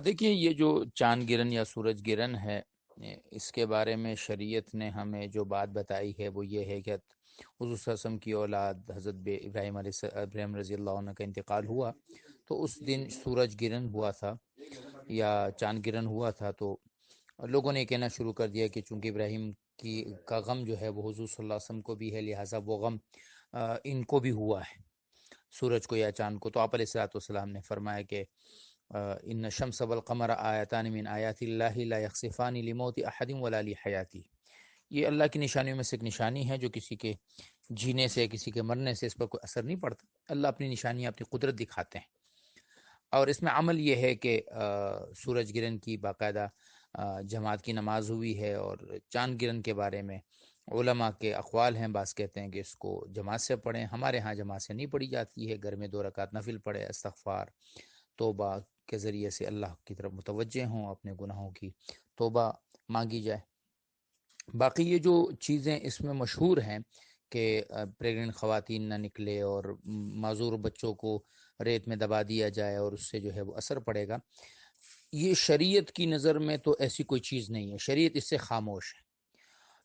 دیکھیے یہ جو چاند گرن یا سورج گرن ہے، اس کے بارے میں شریعت نے ہمیں جو بات بتائی ہے وہ یہ ہے کہ حضور صلی اللہ علیہ وسلم کی اولاد حضرت ابراہیم رضی اللہ عنہ کا انتقال ہوا، تو اس دن سورج گرہن ہوا تھا یا چاند گرہن ہوا تھا، تو لوگوں نے کہنا شروع کر دیا کہ چونکہ ابراہیم کا غم جو ہے وہ حضور صلی اللہ علیہ وسلم کو بھی ہے، لہٰذا وہ غم ان کو بھی ہوا ہے، سورج کو یا چاند کو۔ تو آپ علیہ الصلوۃ والسلام نے فرمایا کہ ان الشمس والقمر آیتان من آیات اللہ لا یخسفان لموت احد ولا لحیاتی، یہ اللہ کی نشانیوں میں سے ایک نشانی ہے جو کسی کے جینے سے، کسی کے مرنے سے اس پر کوئی اثر نہیں پڑتا۔ اللہ اپنی نشانیاں، اپنی قدرت دکھاتے ہیں، اور اس میں عمل یہ ہے کہ سورج گرہن کی باقاعدہ جماعت کی نماز ہوئی ہے، اور چاند گرہن کے بارے میں علماء کے اقوال ہیں، بعض کہتے ہیں کہ اس کو جماعت سے پڑھیں، ہمارے ہاں جماعت سے نہیں پڑھی جاتی ہے، گھر میں 2 رکعت نفل پڑھے، استغفار توبہ کے ذریعے سے اللہ کی طرف متوجہ ہوں، اپنے گناہوں کی توبہ مانگی جائے۔ باقی یہ جو چیزیں اس میں مشہور ہیں کہ پریگننٹ خواتین نہ نکلے اور معذور بچوں کو ریت میں دبا دیا جائے اور اس سے جو ہے وہ اثر پڑے گا، یہ شریعت کی نظر میں تو ایسی کوئی چیز نہیں ہے، شریعت اس سے خاموش ہے،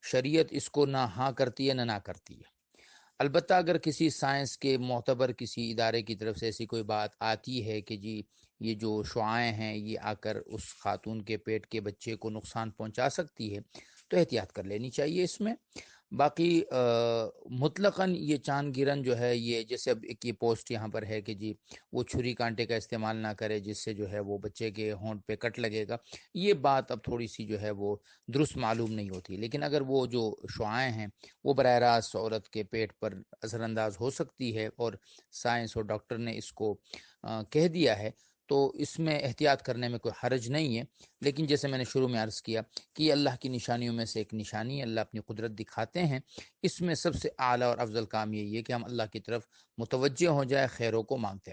شریعت اس کو نہ ہاں کرتی ہے نہ کرتی ہے۔ البتہ اگر کسی سائنس کے معتبر کسی ادارے کی طرف سے ایسی کوئی بات آتی ہے کہ جی یہ جو شعاعیں ہیں یہ آ کر اس خاتون کے پیٹ کے بچے کو نقصان پہنچا سکتی ہے، تو احتیاط کر لینی چاہیے اس میں۔ باقی مطلقاً یہ چاند گرہن جو ہے، یہ جیسے اب ایک یہ پوسٹ یہاں پر ہے کہ جی وہ چھری کانٹے کا استعمال نہ کرے جس سے جو ہے وہ بچے کے ہونٹ پہ کٹ لگے گا، یہ بات اب تھوڑی سی جو ہے وہ درست معلوم نہیں ہوتی، لیکن اگر وہ جو شعاعیں ہیں وہ براہ راست عورت کے پیٹ پر اثر انداز ہو سکتی ہے، اور سائنس اور ڈاکٹر نے اس کو کہہ دیا ہے، تو اس میں احتیاط کرنے میں کوئی حرج نہیں ہے۔ لیکن جیسے میں نے شروع میں عرض کیا کہ یہ اللہ کی نشانیوں میں سے ایک نشانی ہے، اللہ اپنی قدرت دکھاتے ہیں، اس میں سب سے اعلیٰ اور افضل کام یہی ہے کہ ہم اللہ کی طرف متوجہ ہو جائے، خیروں کو مانگتے رہیں۔